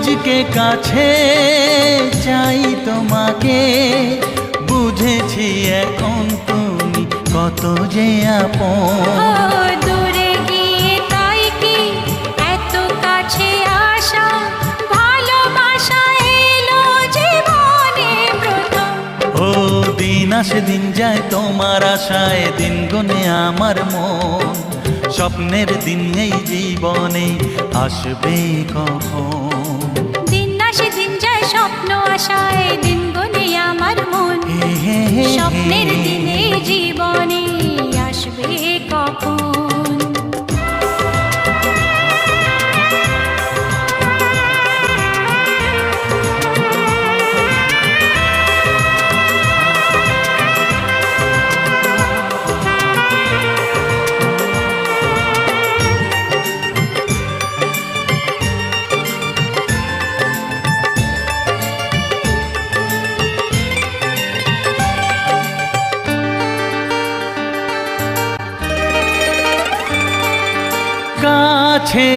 আজকে কাছে চাই তোমাকে, বুঝেছি এখন তুমি কত যে আপন। দূরে গিয়ে তাই কি এত কাছে আসা, ভালোবাসা এলো জীবনে প্রথম। ও দিন আসে দিন যায় তোমার আশায়, দিন গুনে আমার মন। স্বপ্নের দিন এই জীবনে আসবে কখন? দিন আসে দিন যায় স্বপ্ন আশায়, দিন গুনে আমার মন। স্বপ্নের দিনে জীবনে আসবে কখন? কাছে